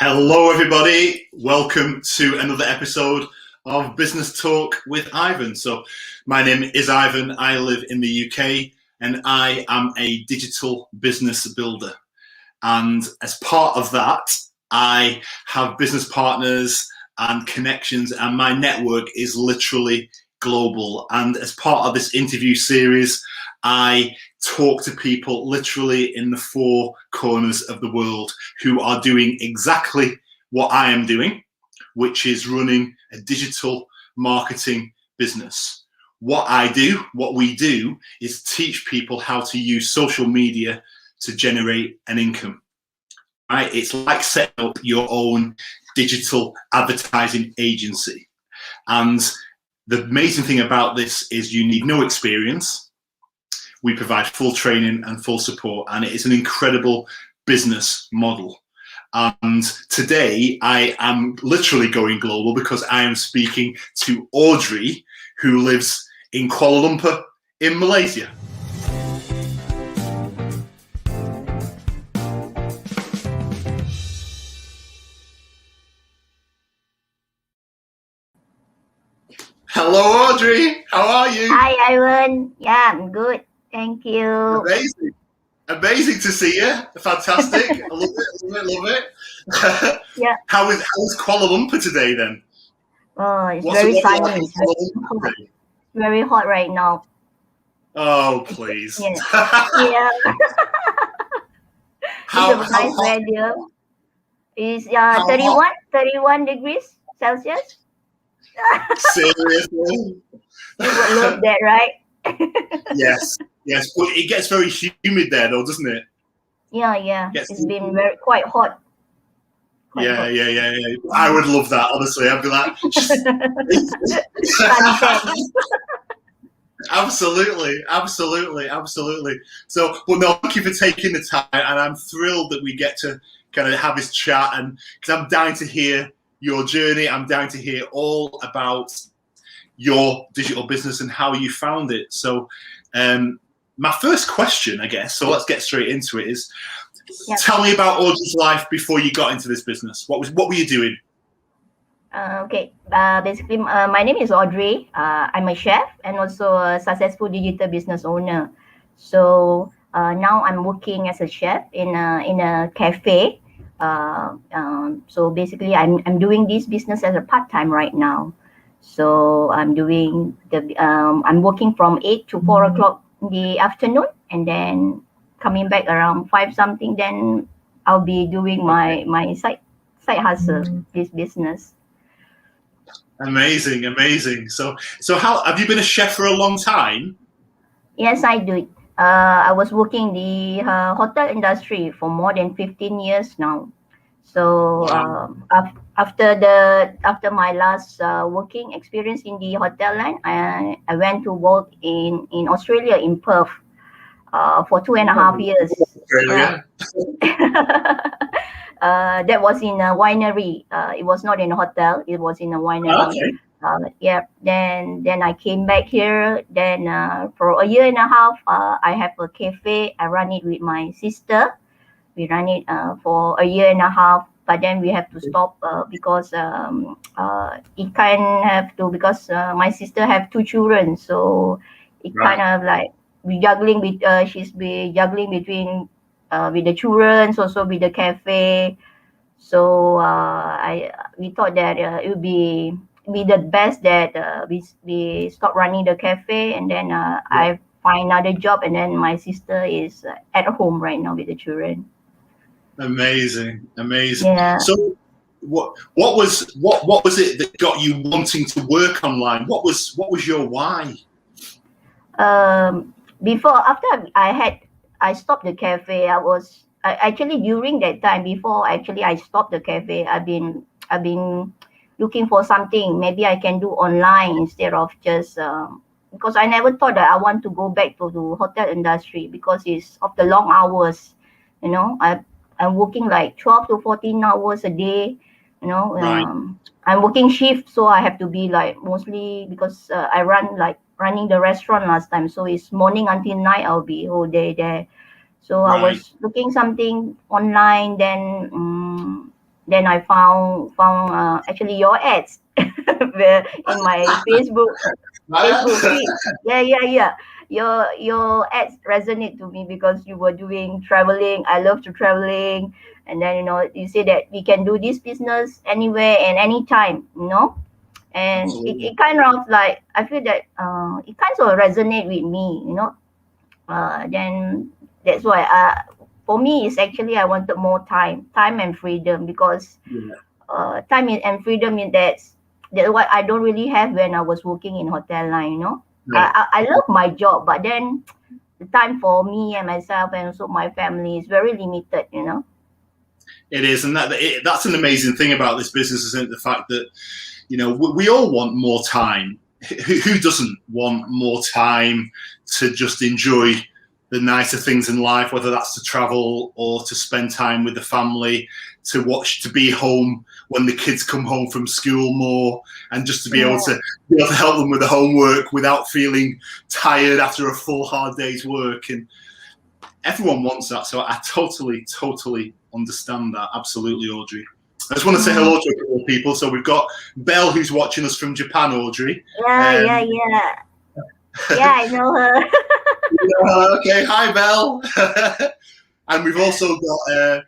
Hello, everybody. Welcome to another episode of Business Talk with Ivan. So, my name is Ivan. I live in the UK and I am a digital business builder. And as part of that, I have business partners and connections, and my network is literally global. And as part of this interview series, I talk to people literally in the four corners of the world who are doing exactly what I am doing, which is running a digital marketing business. What we do is teach people how to use social media to generate an income. Right? It's like setting up your own digital advertising agency. And the amazing thing about this is you need no experience. We provide full training and full support, and it is an incredible business model. And today I am literally going global because I am speaking to Audrey, who lives in Kuala Lumpur in Malaysia. Hello, Audrey. How are you? Hi, Ivan. Yeah, I'm good. Thank you. Amazing to see you. Fantastic. I love it. Yeah. How is Kuala Lumpur today then? Oh, it's very sunny. It's very hot right now. Oh, please. Yeah. Yeah. It's a nice weather. It's 31 degrees Celsius. Seriously? You would love that, right? Yes. But it gets very humid there, though, doesn't it? Yeah. It's been quite hot. Yeah. I would love that, honestly. I'd be like, absolutely. So, well, no, thank you for taking the time, and I'm thrilled that we get to kind of have this chat, and because I'm dying to hear your journey. I'm dying to hear all about your digital business and how you found it. So, my first question, I guess, so let's get straight into it, is tell me about Audrey's life before you got into this business. What were you doing? Okay. Basically, my name is Audrey. I'm a chef and also a successful digital business owner. So now I'm working as a chef in a cafe. So basically, I'm doing this business as a part-time right now. So I'm doing I'm working from 8 to 4 o'clock in the afternoon, and then coming back around 5 something. Then I'll be doing my side hustle, this business. Amazing. So how have you been a chef for a long time? Yes, I do. I was working in the hotel industry for more than 15 years now. So after my last working experience in the hotel line, I went to work in Australia, in Perth, for 2.5 years. Australia. That was in a winery. It was not in a hotel. It was in a winery. Okay. Then I came back here. Then for 1.5 years, I have a cafe. I run it with my sister. We ran it for 1.5 years, but then we have to stop because it kind have to, because my sister have 2 children, so it kind of like we juggling with she's be juggling between with the children, also with the cafe. So we thought that it would be the best that we stop running the cafe, and then I find another job, and then my sister is at home right now with the children. Amazing. Yeah. So what was it that got you wanting to work online? What was your why? After I stopped the cafe, actually during that time, before actually I stopped the cafe, I've been looking for something maybe I can do online instead of just because I never thought that I want to go back to the hotel industry because it's of the long hours. You know, I'm working like 12 to 14 hours a day. You know, I'm working shift, so I have to be like mostly, because I running the restaurant last time, so it's morning until night. I'll be whole day there. So I was looking something online. Then then I found actually your ads in my Facebook feed. Yeah. Your ads resonate to me because you were doing traveling. I love to traveling, and then you say that we can do this business anywhere and anytime. And it kind of like I feel that it kind of resonate with me. Then that's why for me it's actually I wanted more time and freedom because time and freedom is that's what I don't really have when I was working in hotel line. Right. I love my job, but then the time for me and myself and also my family is very limited. It is, and that's an amazing thing about this business, isn't it? The fact that we all want more time. Who doesn't want more time to just enjoy the nicer things in life, whether that's to travel or to spend time with the family, to be home when the kids come home from school more, and just to be able to help them with the homework without feeling tired after a full hard day's work. And everyone wants that. So I totally understand that. Absolutely, Audrey. I just want to say hello to a couple of people. So we've got Belle, who's watching us from Japan, Audrey. Yeah, I know her. Okay, hi, Belle. And we've also got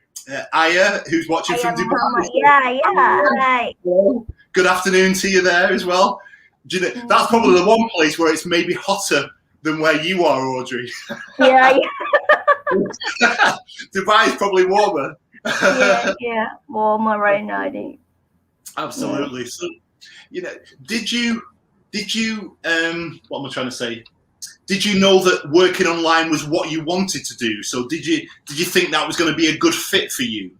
Aya, who's watching from Dubai. Yeah, right. Good afternoon to you there as well. That's probably the one place where it's maybe hotter than where you are, Audrey. Yeah. Dubai is probably warmer. Yeah, warmer right now, I think. Absolutely. So, did you what am I trying to say? Did you know that working online was what you wanted to do? So did you think that was going to be a good fit for you?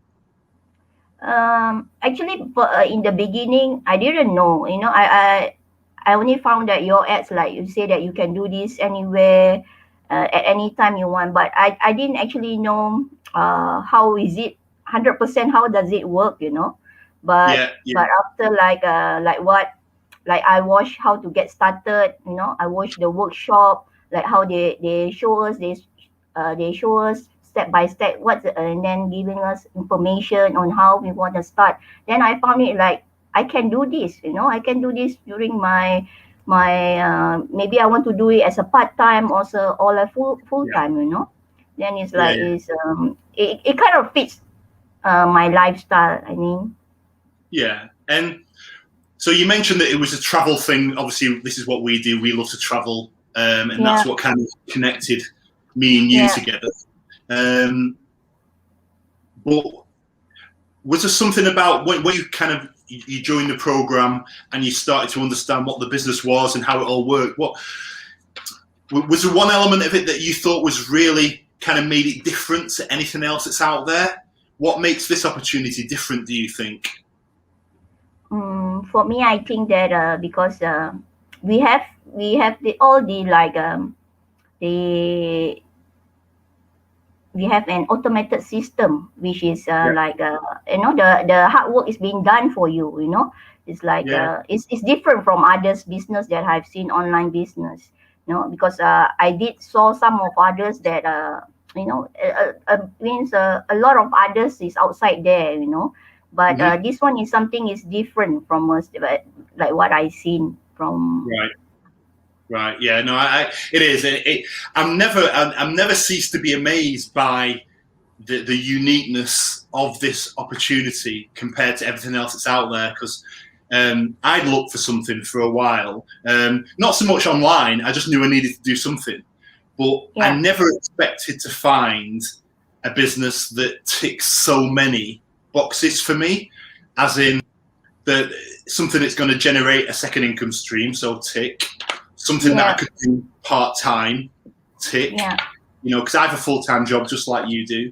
Actually, in the beginning, I didn't know. I only found that your ads, like you say that you can do this anywhere, at any time you want. But I didn't actually know how is it 100% how does it work, But but after like I watched how to get started, I watched the workshop, like how they show us they show us step by step and then giving us information on how we want to start. Then I found it like I can do this, I can do this during my maybe I want to do it as a part-time also or a full-time, Then it's like it kind of fits my lifestyle, I mean. Yeah. And so you mentioned that it was a travel thing. Obviously, this is what we do. We love to travel, and that's what kind of connected me and you together. But was there something about when you joined the program and you started to understand what the business was and how it all worked? What was there one element of it that you thought was really kind of made it different to anything else that's out there? What makes this opportunity different, do you think? For me, I think that because we have we have an automated system which is the hard work is being done for you. It's like it's different from others business that I've seen online business. Because I did saw some of others that means a lot of others is outside there. But this one is something is different from us, like what I seen from. Right. Yeah. No. It is. I'm never ceased to be amazed by the uniqueness of this opportunity compared to everything else that's out there. Because I'd looked for something for a while, not so much online. I just knew I needed to do something, but I never expected to find a business that ticks so many boxes for me, as in something that's going to generate a second income stream, so tick. Something that I could do part-time, tick. Because I have a full-time job just like you do.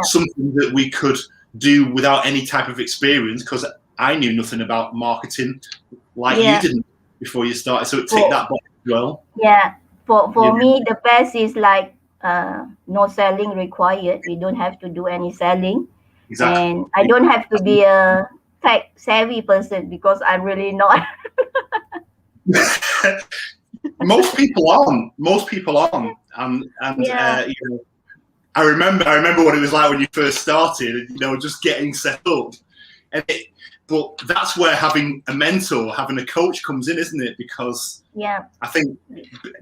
Something that we could do without any type of experience, because I knew nothing about marketing like you didn't before you started, so it ticked that box as well. For me, the best is like no selling required. We don't have to do any selling. Exactly. And I don't have to be a tech savvy person because I'm really not. Most people aren't. And I remember what it was like when you first started. Just getting set up. But that's where having a mentor, having a coach comes in, isn't it? Because I think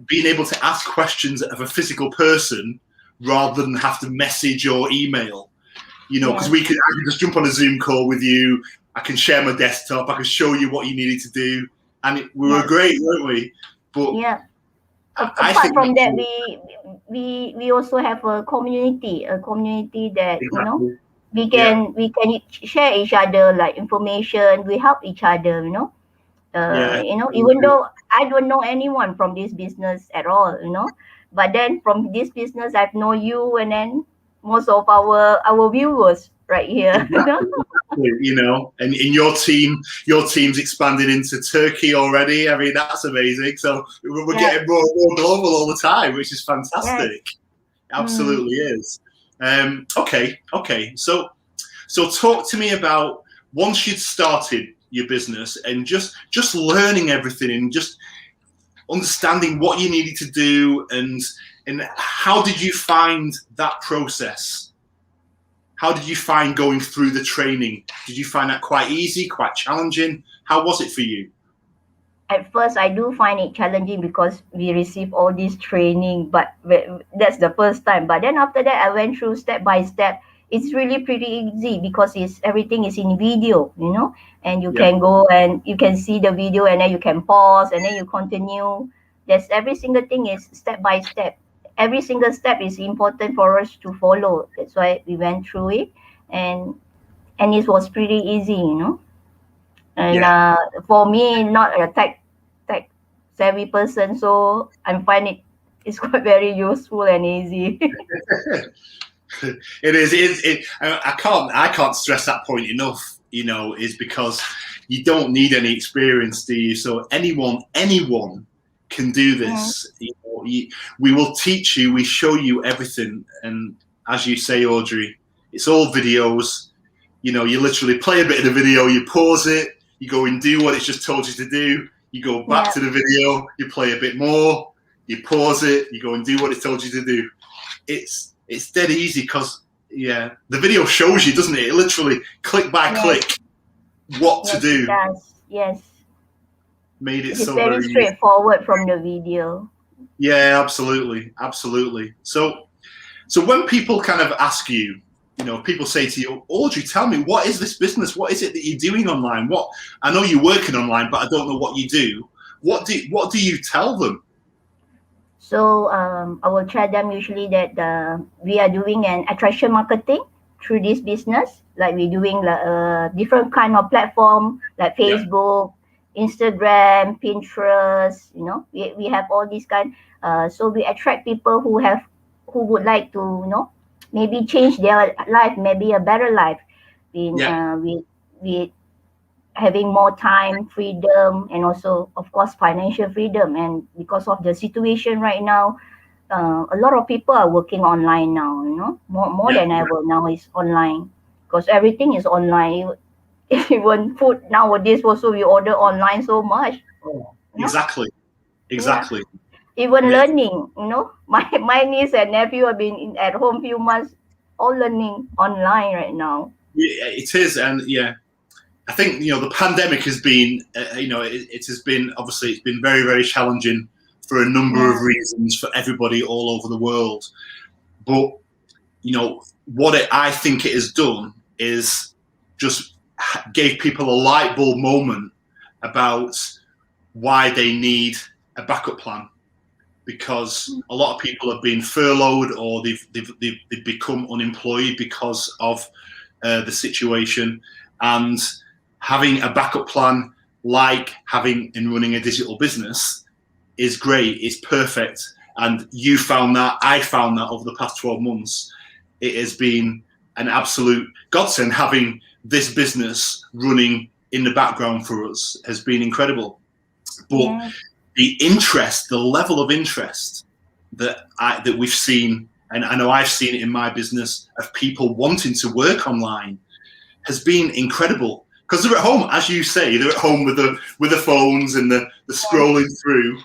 being able to ask questions of a physical person rather than have to message or email, because I can just jump on a Zoom call with you. I can share my desktop. I can show you what you needed to do, and we were great, weren't we? But apart from that, we also have a community that we can share each other like information. We help each other, even though I don't know anyone from this business at all, but then from this business I've known you, and then most of our viewers right here. And in your team's expanded into Turkey already. I mean, that's amazing. So we're getting more and more global all the time, which is fantastic. Absolutely is. Okay. So talk to me about once you'd started your business and just learning everything and just understanding what you needed to do, and how did you find that process? How did you find going through the training? Did you find that quite easy, quite challenging? How was it for you? At first, I do find it challenging because we receive all this training, but that's the first time. But then after that, I went through step by step. It's really pretty easy because everything is in video, and you can go and you can see the video, and then you can pause, and then you continue. Every single thing is step by step. Every single step is important for us to follow. That's why we went through it, and it was pretty easy, And for me, not a tech savvy person, so I find it's quite very useful and easy. It is. I can't stress that point enough. Is because you don't need any experience, do you? So anyone can do this. We will teach you. We show you everything. And as you say, Audrey, it's all videos. You literally play a bit of the video, you pause it, you go and do what it's just told you to do. You go back to the video, you play a bit more, you pause it, you go and do what it's told you to do. It's dead easy because the video shows you, doesn't it? It literally click by click what to do. It does. Yes. Made it it's so very straightforward from the video. Yeah, absolutely. So when people kind of ask you, people say to you, Audrey, tell me, what is this business? What is it that you're doing online? I know you're working online, but I don't know what you do. What do you tell them? So I will tell them usually that we are doing an attraction marketing through this business. Like we're doing different kind of platform like Facebook, Instagram, Pinterest. We have all these kind. So we attract people who would like to maybe change their life, maybe a better life. With having more time, freedom, and also, of course, financial freedom. And because of the situation right now, a lot of people are working online now. More than ever now is online because everything is online. Even food nowadays also we order online so much. Exactly. Even learning, my niece and nephew have been at home few months, all learning online right now. Yeah, it is, and I think the pandemic has been, it has been obviously it's been very, very challenging for a number of reasons for everybody all over the world. But what I think it has done is just gave people a light bulb moment about why they need a backup plan, because a lot of people have been furloughed or they've become unemployed because of the situation, and having a backup plan like having and running a digital business is great. It's perfect. And you found that, I found that over the past 12 months. It has been an absolute godsend. Having this business running in the background for us has been incredible. But the level of interest that we've seen, and I know I've seen it in my business, of people wanting to work online has been incredible. Because they're at home, as you say, they're at home with the phones and the scrolling through.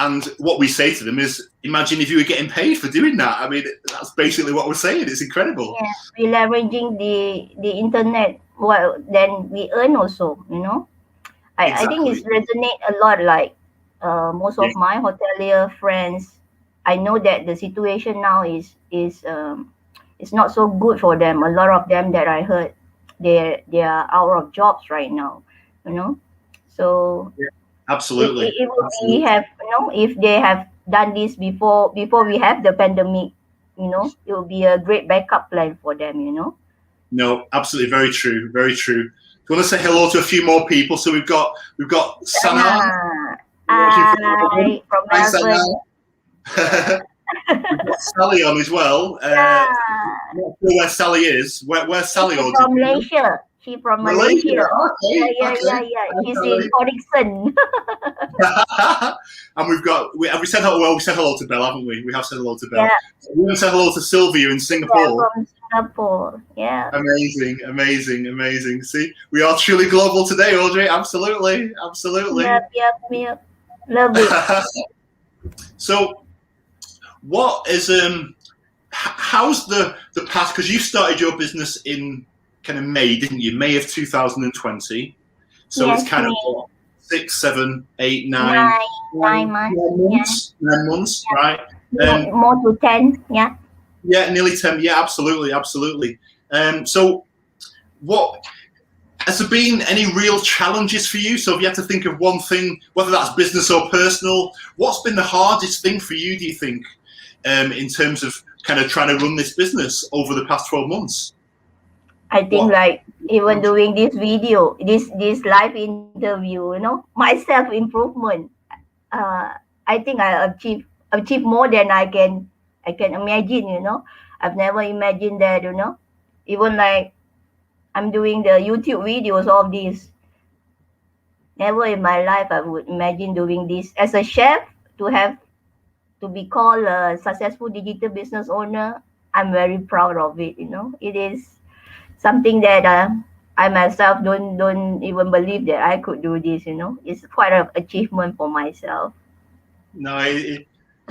And what we say to them is, imagine if you were getting paid for doing that. I mean, that's basically what we're saying. It's incredible. Yeah, we're leveraging the internet well, then we earn also, I think Exactly. it's resonate a lot. Like most Yeah. of my hotelier friends, I know that the situation now is it's not so good for them. A lot of them that I heard, they are out of jobs right now, you know. So Yeah. Absolutely. it would be Absolutely. have, if they have done this before we have the pandemic, it will be a great backup plan for them. No, absolutely, very true, very true. Do you want to say hello to a few more people? So we've got Sana watching from Melbourne. Hi from Hi, Sana. Melbourne. Yeah. We've got Sally on as well. Yeah. Not sure where Sally is. Where's Sally, She's Audrey? from Malaysia. She from Malaysia. Malaysia. Yeah, Okay, yeah, okay. yeah, yeah. Hi, She's in Sally. Hodgson. And we said hello. Well, we said hello to Belle, haven't we? We have said hello to Belle. Yeah, We haven't said hello to Sylvia in yeah, Singapore. from Singapore. Yeah. Amazing, amazing, amazing. See, we are truly global today, Audrey. Absolutely, absolutely. Yep, yep, yep. Love it. So, what is how's the past? Because you started your business in kind of May, didn't you? May of 2020. So Yes, it's kind of me. what, 6, 7, 8, 9, Nine, 9 months. 9 months, 9 months, right? Yeah. More to 10. Yeah. Yeah, nearly 10. Yeah, absolutely, absolutely. So, what has there been any real challenges for you? So, if you had to think of one thing, whether that's business or personal, what's been the hardest thing for you? Do you think, in terms of kind of trying to run this business over the past 12 months? I think What? like even doing this video, this live interview, my self improvement. Uh, I think I achieve more than I can imagine. I've never imagined that. Even like I'm doing the YouTube videos of this. Never in my life I would imagine doing this as a chef to be called a successful digital business owner. I'm very proud of it. It is something that I myself don't even believe that I could do this. It's quite an achievement for myself. No,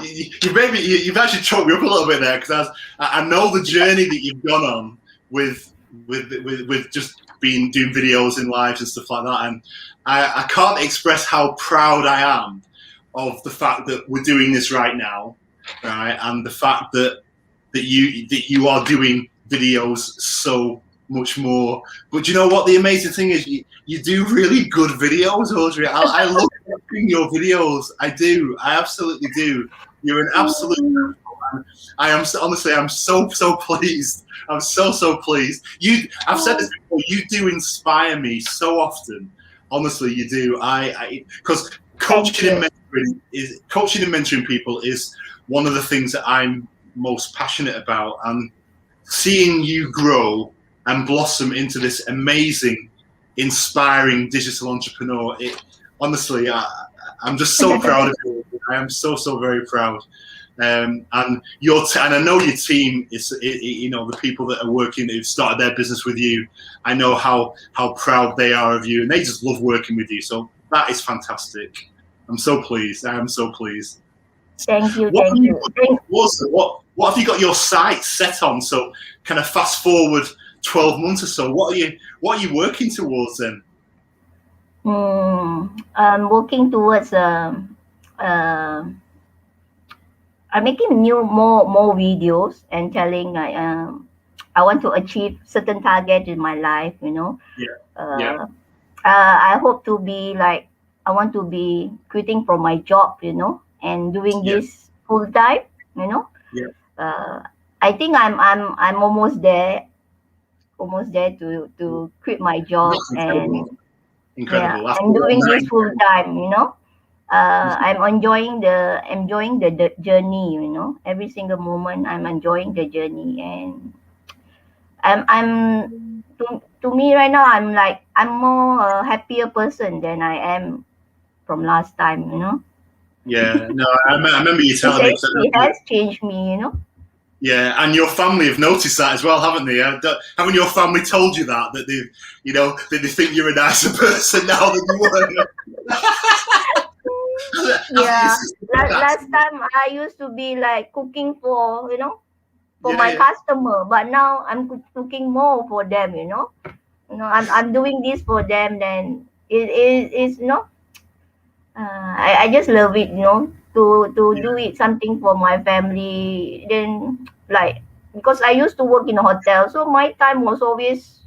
you've actually choked me up a little bit there because I know the journey that you've gone on with just doing videos in lives and stuff like that, and I can't express how proud I am of the fact that we're doing this right now, right, and the fact that you are doing videos so much more. But you know what? The amazing thing is you do really good videos, Audrey. I love watching your videos. I do. I absolutely do. You're an absolute. I am honestly. I'm so pleased. I'm so pleased. I've said this before. You do inspire me so often. Honestly, you do. Because coaching and mentoring people is one of the things that I'm most passionate about, and seeing you grow and blossom into this amazing, inspiring digital entrepreneur. Honestly, I'm just so proud of you. I am so very proud. And and I know your team is, the people that are working, who've started their business with you. I know how proud they are of you, and they just love working with you. So that is fantastic. I'm so pleased. I am so pleased. Thank you, What thank you. what have you got your sights set on? So kind of fast forward 12 months or so. What are you working towards then? I'm working towards uh, I'm making more videos and telling like I want to achieve certain target in my life. Yeah. Yeah. Uh, I hope to be like I want to be quitting from my job, and doing Yeah. this full time. Yeah. Uh, I think I'm almost there, to quit my job, That's and incredible. Incredible. That's I'm doing very this full time. I'm enjoying the journey. Every single moment I'm enjoying the journey, and I'm to me right now I'm more a happier person than I am from last time. Yeah. No, I remember you telling me. It has changed me. Yeah, and your family have noticed that as well, haven't they? Haven't your family told you that they think you're a nicer person now than you were? Yeah. Last time I used to be like cooking for my Yeah. customer, but now I'm cooking more for them. I'm doing this for them. Then it's I just love it, to do it something for my family. Then like because I used to work in a hotel, so my time was always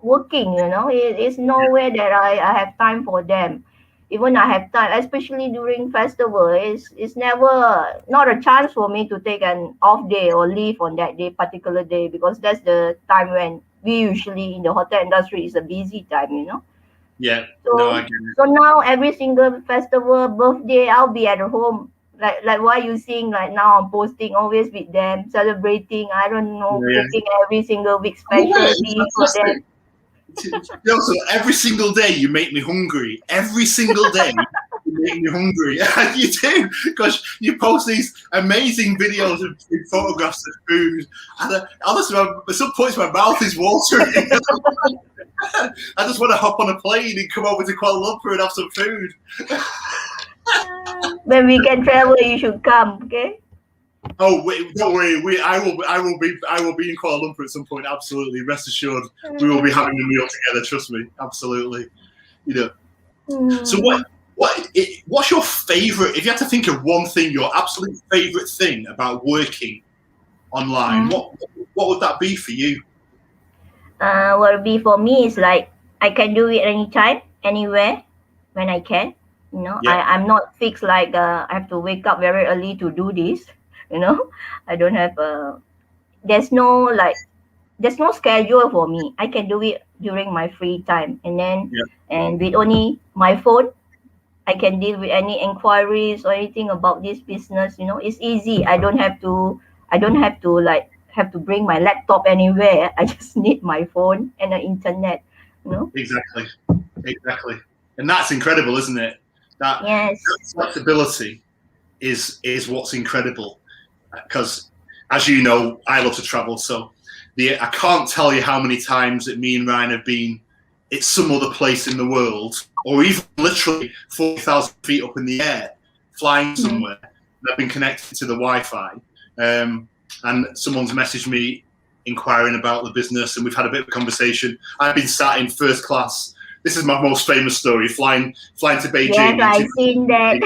working. It's nowhere that I have time for them. Even I have time, especially during festival, it's never not a chance for me to take an off day or leave on that day, particular day, because that's the time when we usually in the hotel industry is a busy time. Yeah. No, I So get it. so now every single festival, birthday, I'll be at home. Like what you seeing like now, I'm posting always with them, celebrating. I don't know, Yeah. cooking every single week I love special it. It's dish for them. fantastic. So every single day you make me hungry. Every single day you make me hungry. You do, because you post these amazing videos of photographs of food. And honestly, at some points my mouth is watering. I just want to hop on a plane and come over to Kuala Lumpur and have some food. When we can travel, you should come. Okay. Oh, wait, don't worry. I will be in Kuala Lumpur at some point. Absolutely, rest assured, we will be having a meal together. Trust me, absolutely. So what's your favorite? If you had to think of one thing, your absolute favorite thing about working online, what would that be for you? What would be for me is like I can do it anytime, anywhere, when I can. Yeah, I'm not fixed like I have to wake up very early to do this. I don't have there's no schedule for me. I can do it during my free time, yeah, and with only my phone, I can deal with any inquiries or anything about this business. It's easy. I don't have to like have to bring my laptop anywhere. I just need my phone and the internet. exactly, exactly. And that's incredible, isn't it? That Yes. flexibility is what's incredible. Because, as you know, I love to travel. So I can't tell you how many times that me and Ryan have been at some other place in the world, or even literally 40,000 feet up in the air, flying somewhere. And I've been connected to the Wi-Fi, and someone's messaged me inquiring about the business, and we've had a bit of a conversation. I've been sat in first class. This is my most famous story: flying to Beijing. Yes, I've seen that.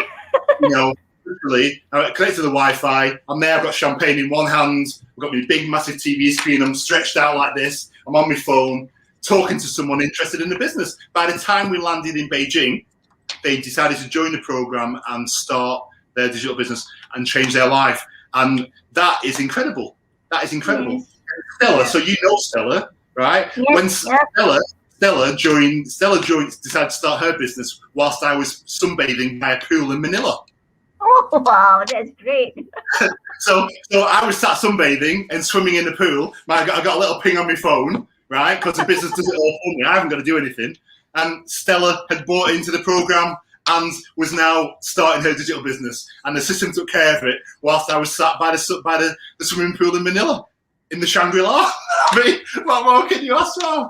Literally, I connected to the Wi-Fi. I'm there. I've got champagne in one hand. I've got my big, massive TV screen. I'm stretched out like this. I'm on my phone, talking to someone interested in the business. By the time we landed in Beijing, they decided to join the program and start their digital business and change their life. And that is incredible. That is incredible. Yes. Stella, so you know Stella, right? Yes, When yes. Stella decided to start her business whilst I was sunbathing by a pool in Manila. Oh wow, that's great. So I was sat sunbathing and swimming in the pool. I got a little ping on my phone, right? Because the business does it all for me. I haven't got to do anything. And Stella had bought into the program and was now starting her digital business. And the system took care of it whilst I was sat by the swimming pool in Manila, in the Shangri-La. I mean, what more can you ask for?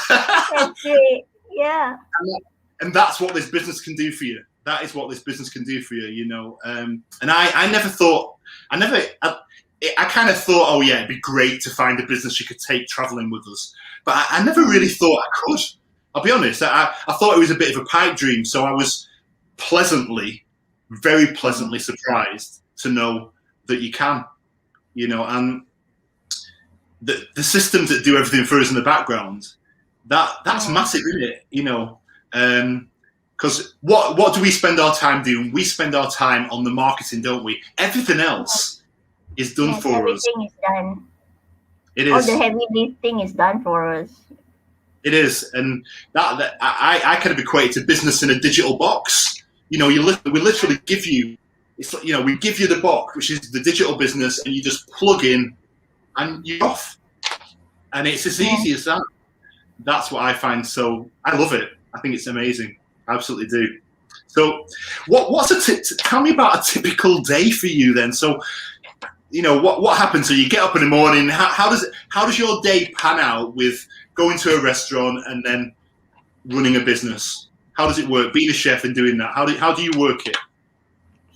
That's great. Yeah. And that's what this business can do for you. That is what this business can do for you, And I never thought, I kind of thought, oh yeah, it'd be great to find a business you could take traveling with us. But I never really thought I could. I'll be honest. I thought it was a bit of a pipe dream. So I was very pleasantly surprised to know that you can, and the systems that do everything for us in the background, that's massive, isn't it? Because what do we spend our time doing? We spend our time on the marketing, don't we? Everything else is done for us. Everything is done. It is. All the heavy lifting is done for us. It is, and that I kind of equate it to business in a digital box. We literally give you, we give you the box, which is the digital business, and you just plug in, and you're off. And it's as easy as that. That's what I find. So I love it. I think it's amazing. I absolutely do. So, tell me about a typical day for you then. So, what happens? So you get up in the morning. How does your day pan out with going to a restaurant and then running a business? How does it work? Being a chef and doing that. How do you work it?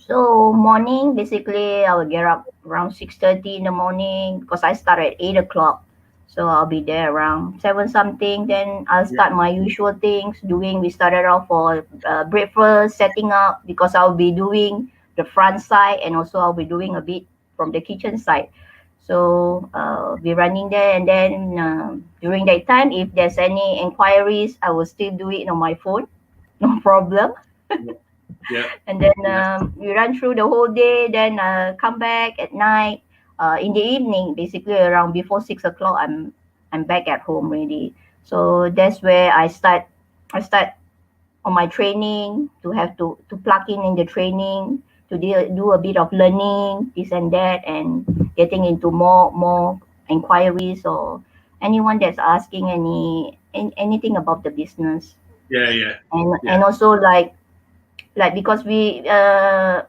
So morning, basically, I will get up around 6:30 in the morning because I start at 8 o'clock. So I'll be there around 7 something. Then I'll start my usual things doing. We started off for breakfast, setting up, because I'll be doing the front side, and also I'll be doing a bit from the kitchen side. So we're running there, and then during that time, if there's any inquiries, I will still do it on my phone, no problem. Yeah. And then we run through the whole day, then come back at night. In the evening, basically around before 6 o'clock, I'm back at home already. So that's where I start on my training, to have to plug in the training, to do a bit of learning, this and that, and getting into more inquiries, or anyone that's asking anything about the business. Yeah. And also like because we are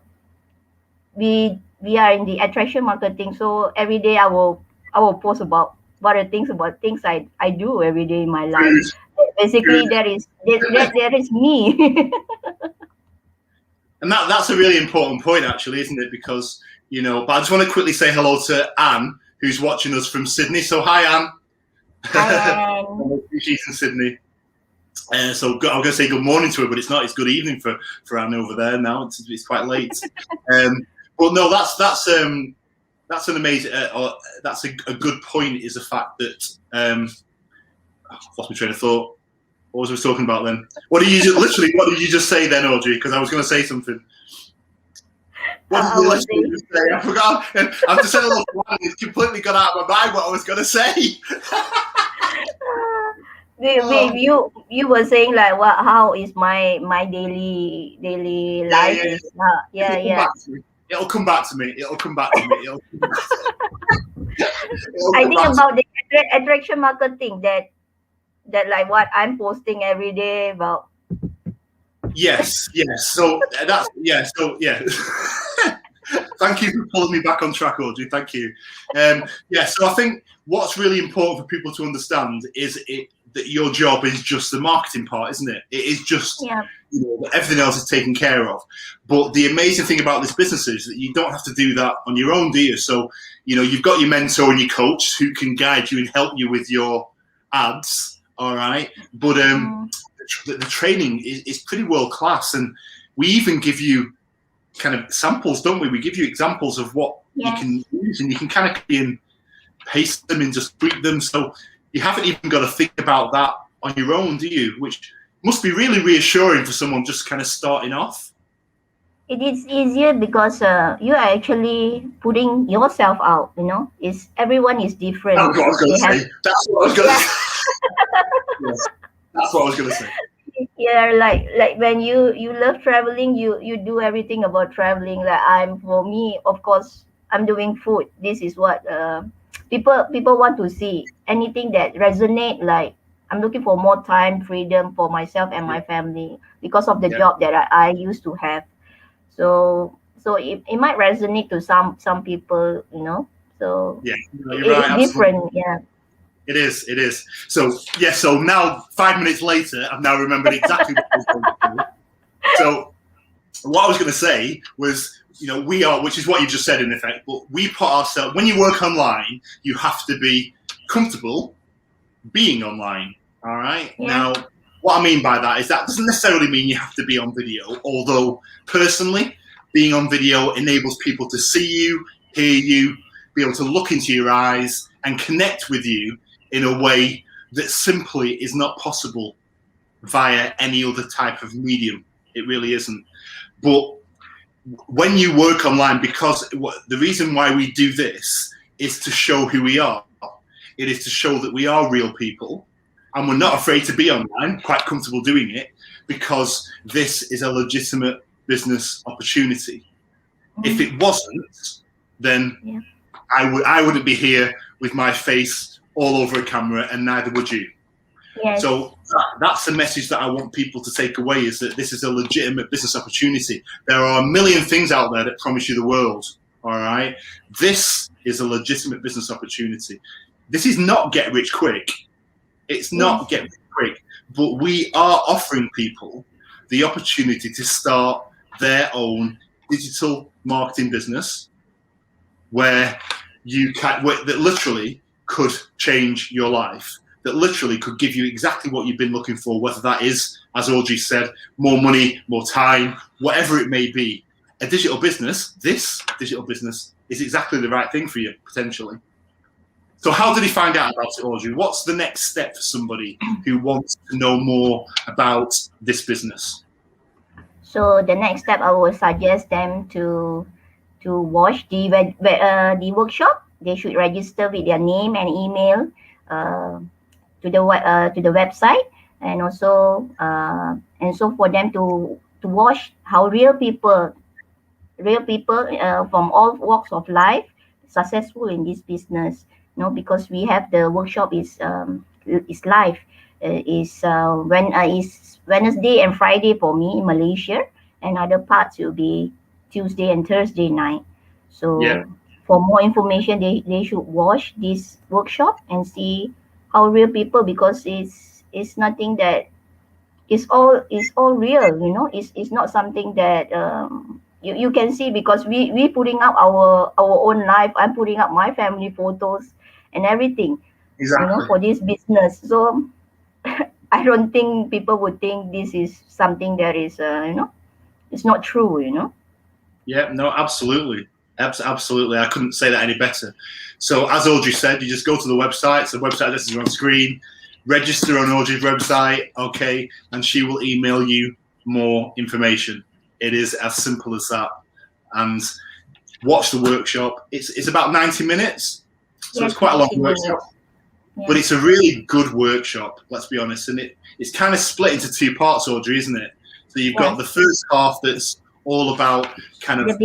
in the attraction marketing, so every day I will post about what are things about things I do every day in my life. Basically, there is me. And that's a really important point, actually, isn't it? Because, but I just want to quickly say hello to Anne, who's watching us from Sydney. So hi, Anne. Hi, Anne. She's in Sydney. So I'm going to say good morning to her, but it's not. It's good evening for Anne over there now. It's quite late. But no, that's an amazing. That's a good point. Is the fact that I've lost my train of thought. What was we talking about then? What did you just say then, Audrey? Because I was going to say something. What did you literally just say? I forgot. I've just said a little while, and it's completely gone out of my mind what I was going to say. You were saying like how is my daily life? Yeah. It'll come back to me. I think about the attraction marketing that like what I'm posting every day about. Yes. So that's Thank you for pulling me back on track, Audrey. Thank you. So I think what's really important for people to understand is that your job is just the marketing part, isn't it? It is just everything else is taken care of. But the amazing thing about this business is that you don't have to do that on your own, do you? So you've got your mentor and your coach who can guide you and help you with your ads. All right, but the training is pretty world class, and we even give you kind of samples, don't we? We give you examples of what you can use, and you can kind of copy and paste them and just tweak them. So you haven't even got to think about that on your own, do you? Which must be really reassuring for someone just kind of starting off. It is easier because you are actually putting yourself out. Everyone is different. That's what I was going to say. That's what I was going to say. Yes, that's what I was going to say. Yeah, like when you love traveling, you do everything about traveling. Like for me, of course, I'm doing food. This is what people want to see. Anything that resonate. Like I'm looking for more time, freedom for myself and my family because of the job that I used to have. So it might resonate to some people, So you're right, it's different. Yeah. It is. So now 5 minutes later, I've now remembered exactly what I was going to do. So what I was going to say was, we are, which is what you just said in effect, but we put ourselves, when you work online, you have to be comfortable being online. All right. Yeah. Now, what I mean by that is that doesn't necessarily mean you have to be on video, although personally, being on video enables people to see you, hear you, be able to look into your eyes and connect with you in a way that simply is not possible via any other type of medium. It really isn't. But when you work online, because the reason why we do this is to show who we are. It is to show that we are real people and we're not afraid to be online, quite comfortable doing it, because this is a legitimate business opportunity. If it wasn't, then I wouldn't be here with my face all over a camera, and neither would you. Yes. So that's the message that I want people to take away, is that this is a legitimate business opportunity. There are a million things out there that promise you the world, all right? This is a legitimate business opportunity. This is not get rich quick. It's not get rich quick, but we are offering people the opportunity to start their own digital marketing business where that literally could change your life, that literally could give you exactly what you've been looking for, whether that is, as Audrey said, more money, more time, whatever it may be. A digital business, this digital business, is exactly the right thing for you, potentially. So how did he find out about it, Audrey? What's the next step for somebody who wants to know more about this business? So the next step, I will suggest them to watch the workshop. They should register with their name and email to the website, and also for them to watch how real people from all walks of life successful in this business. Because we have the workshop is live. Is Wednesday and Friday for me in Malaysia, and other parts will be Tuesday and Thursday night. So for more information, they should watch this workshop and see how real people, because it's nothing that it's all real. It's not something that you can see, because we putting up our own life. I'm putting up my family photos and everything, for this business. So I don't think people would think this is something that is it's not true. Yeah, no, absolutely. Absolutely. I couldn't say that any better. So as Audrey said, you just go to the website. So the website address is on screen. Register on Audrey's website, okay, and she will email you more information. It is as simple as that. And watch the workshop. It's about 90 minutes, so it's quite a long workshop. Yeah. But it's a really good workshop, let's be honest. And it's kind of split into two parts, Audrey, isn't it? So you've got the first half that's all about kind of the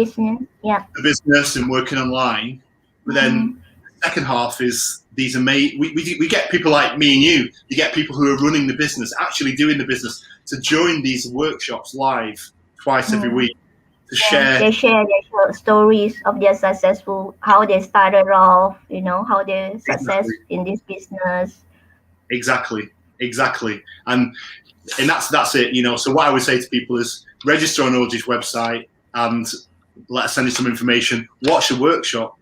business and working online. But then the second half is these amazing, we get people like me and you get people who are running the business, actually doing the business, to join these workshops live twice every week. They share their stories of their successful, how they started off, how they success in this business. Exactly. And that's it, So what I would say to people is register on Audrey's website and let us send you some information. Watch the workshop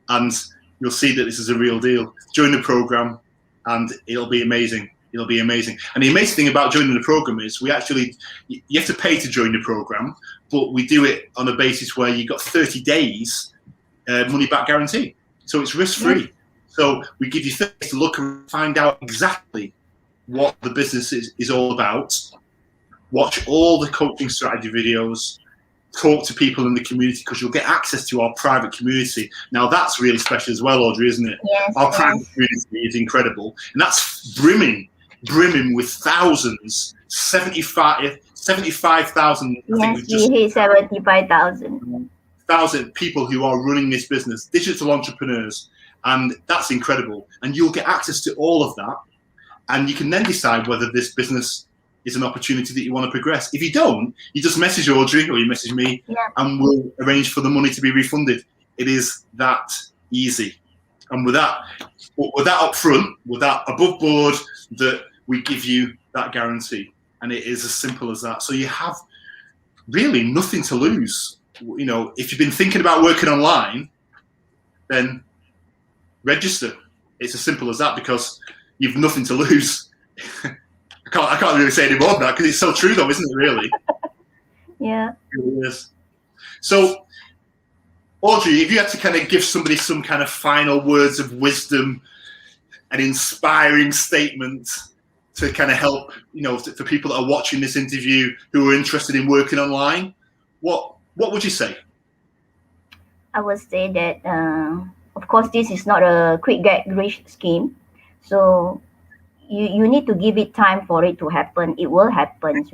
and you'll see that this is a real deal. Join the program and it'll be amazing. And the amazing thing about joining the program is you have to pay to join the program, but we do it on a basis where you got 30 days money back guarantee. So it's risk free. So we give you 30 days to look and find out exactly what the business is all about. Watch all the coaching strategy videos, talk to people in the community, because you'll get access to our private community. Now that's really special as well, Audrey, isn't it? Our private community is incredible, and that's brimming with thousands. 75,000. I think we just hit 75,000 people who are running this business, digital entrepreneurs, and that's incredible. And you'll get access to all of that, and you can then decide whether this business is an opportunity that you want to progress. If you don't, you just message Audrey or you message me, and we'll arrange for the money to be refunded. It is that easy. And with that up front, with that above board, that we give you that guarantee. And it is as simple as that. So you have really nothing to lose. If you've been thinking about working online, then register. It's as simple as that, because you've nothing to lose. I can't really say any more than that, because it's so true, though, isn't it? Really? Yeah. It really is. So, Audrey, if you had to kind of give somebody some kind of final words of wisdom, an inspiring statement to kind of help, for people that are watching this interview who are interested in working online, what would you say? I would say that, of course, this is not a quick get rich scheme. So you need to give it time for it to happen. It will happen,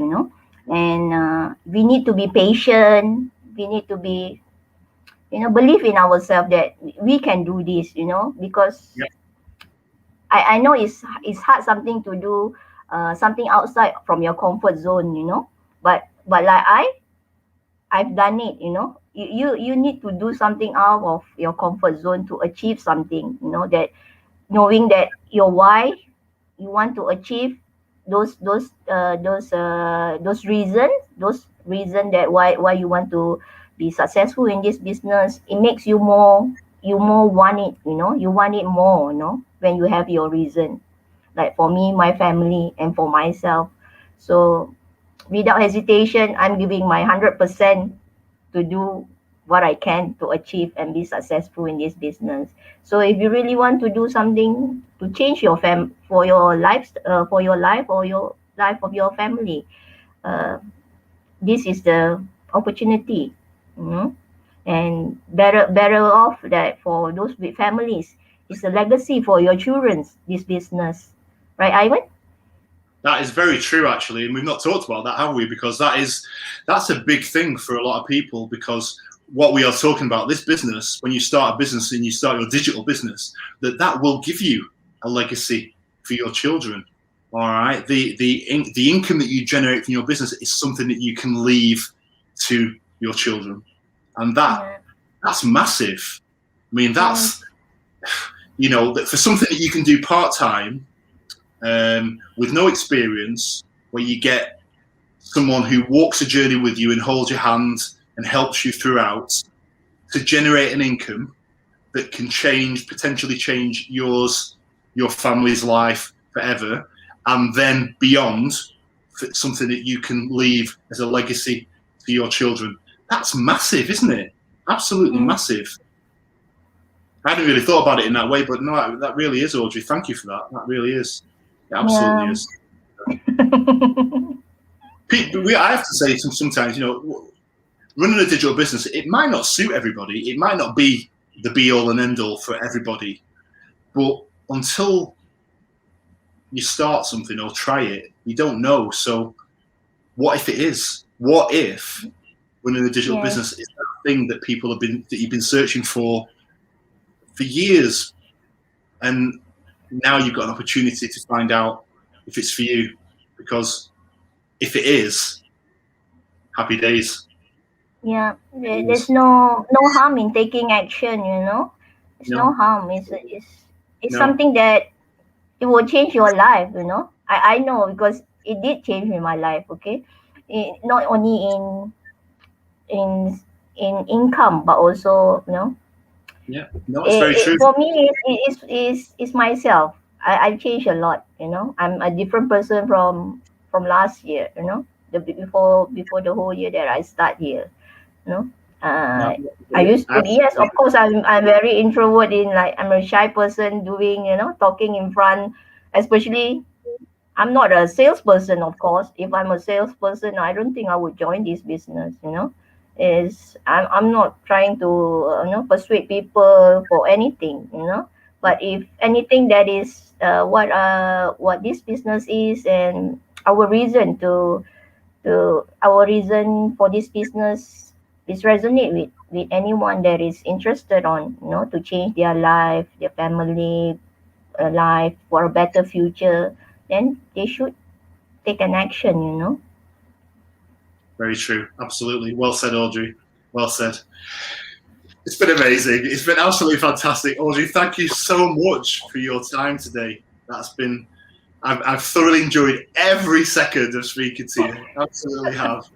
and we need to be patient. We need to be, believe in ourselves that we can do this, because I know it's hard something to do, something outside from your comfort zone, but like I've done it, you need to do something out of your comfort zone to achieve something, that knowing that your why, you want to achieve those reasons that why you want to be successful in this business. It makes you more you more want it, you want it more, when you have your reason. Like for me, my family, and for myself. So without hesitation, I'm giving my 100% to do what I can to achieve and be successful in this business. So if you really want to do something to change your for your life, or your life of your family, uh, this is the opportunity, you know. And better off that for those with families, it's a legacy for your children, this business, right, Ivan? That is very true, actually, and we've not talked about that, have we? Because that's a big thing for a lot of people. Because what we are talking about, this business, when you start a business and you start your digital business, that will give you a legacy for your children. All right, the income that you generate from your business is something that you can leave to your children, and that's massive. I mean, that's for something that you can do part time. With no experience, where you get someone who walks a journey with you and holds your hand and helps you throughout, to generate an income that can potentially change your family's life forever, and then beyond, something that you can leave as a legacy to your children. That's massive, isn't it? Absolutely massive. I hadn't really thought about it in that way, but no, that really is, Audrey. Thank you for that. That really is. It absolutely is. I have to say, sometimes, running a digital business, it might not suit everybody. It might not be the be all and end all for everybody. But until you start something or try it, you don't know. So what if it is? What if running a digital business is that thing that you've been searching for years, and now you've got an opportunity to find out if it's for you? Because if it is, happy days. Yeah, there's no harm in taking action, There's no harm. It's something that it will change your life, I know, because it did change my life. Okay, not only in income, but also, Yeah, no, it's very true. For me, it's myself. I've changed a lot, I'm a different person from last year, before the whole year that I start here, I used to be, yes, of course, I'm very introvert, I'm a shy person, doing, talking in front, especially. I'm not a salesperson, of course. If I'm a salesperson, I don't think I would join this business, I'm not trying to persuade people for anything, but if anything, that is what this business is, and our reason our reason for this business is resonate with anyone that is interested on, to change their life, their family life for a better future, then they should take an action. Very true. Absolutely. Well said, Audrey. Well said. It's been amazing. It's been absolutely fantastic. Audrey, thank you so much for your time today. I've thoroughly enjoyed every second of speaking to you. Absolutely have.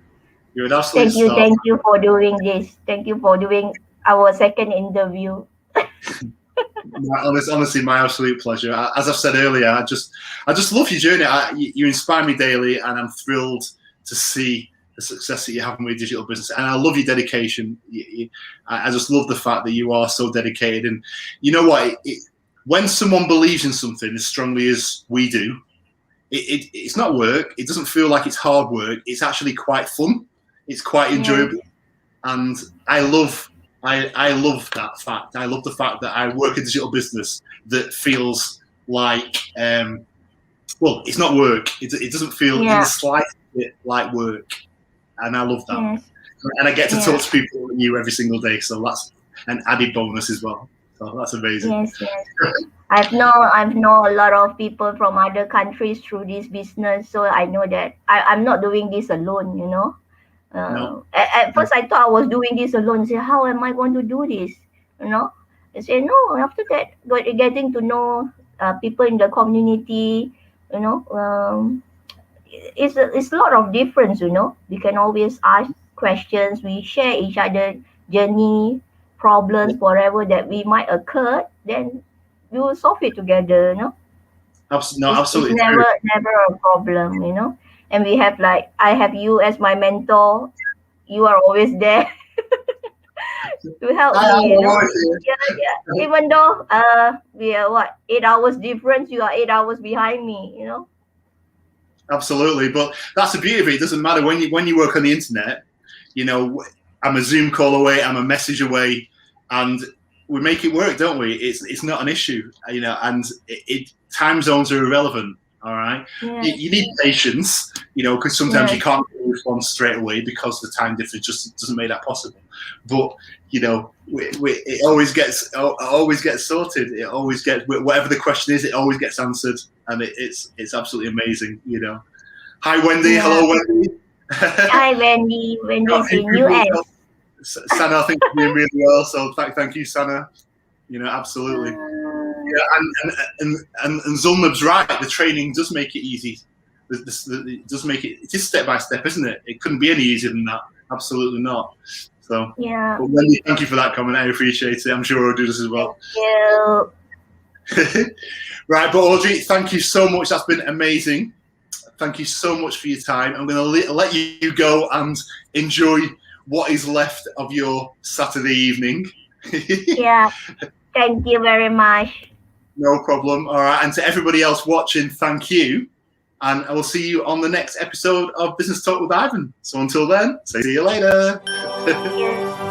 You're an absolute star. Thank you for doing this. Thank you for doing our second interview. Honestly, my absolute pleasure. As I've said earlier, I just love your journey. You inspire me daily, and I'm thrilled to see the success that you're having with digital business. And I love your dedication. I just love the fact that you are so dedicated. And you know what? When someone believes in something as strongly as we do, it's not work. It doesn't feel like it's hard work. It's actually quite fun. It's quite enjoyable. And I love that fact. I love the fact that I work a digital business that feels like, it's not work. It doesn't feel in the slightest bit like work. And I love that. Yes. And I get to talk to people like you every single day. So that's an added bonus as well. So that's amazing. Yes. I've known a lot of people from other countries through this business. So I know that I'm not doing this alone, No. At first, I thought I was doing this alone. Say, how am I going to do this? I say, no. After that, getting to know people in the community, it's a lot of difference. We can always ask questions. We share each other journey problems, whatever that we might occur, then we will solve it together, you know. It's Absolutely. never a problem, you know. And we have like, I have you as my mentor. You are always there to help me, you know. Yeah. Even though we are 8 hours difference, you are 8 hours behind me, you know. Absolutely, but that's the beauty of it. It doesn't matter when you work on the internet. You know, I'm a Zoom call away, I'm a message away, and we make it work, don't we? It's not an issue, you know. And time zones are irrelevant. All right, you need patience, you know, because sometimes you can't respond straight away because the time difference just doesn't make that possible. But you know, it always gets sorted. It always gets, whatever the question is, it always gets answered, and it's absolutely amazing. You know. Hi Wendy, hello Wendy. Hi Wendy. Wendy's in US. Sana, I think you're doing really well. So thank you, Sana. You know, absolutely. Yeah, and Zulmab's right. The training does make it easy. It does make it. It is step by step, isn't it? It couldn't be any easier than that. Absolutely not. So yeah. But Wendy, thank you for that comment. I appreciate it. I'm sure I'll do this as well. Thank you. Right, but Audrey, thank you so much. That's been amazing. Thank you so much for your time. I'm going to let you go and enjoy what is left of your Saturday evening. Yeah. Thank you very much. No problem. All right. And to everybody else watching, thank you. And I will see you on the next episode of Business Talk with Ivan. So until then, see you later. Yeah.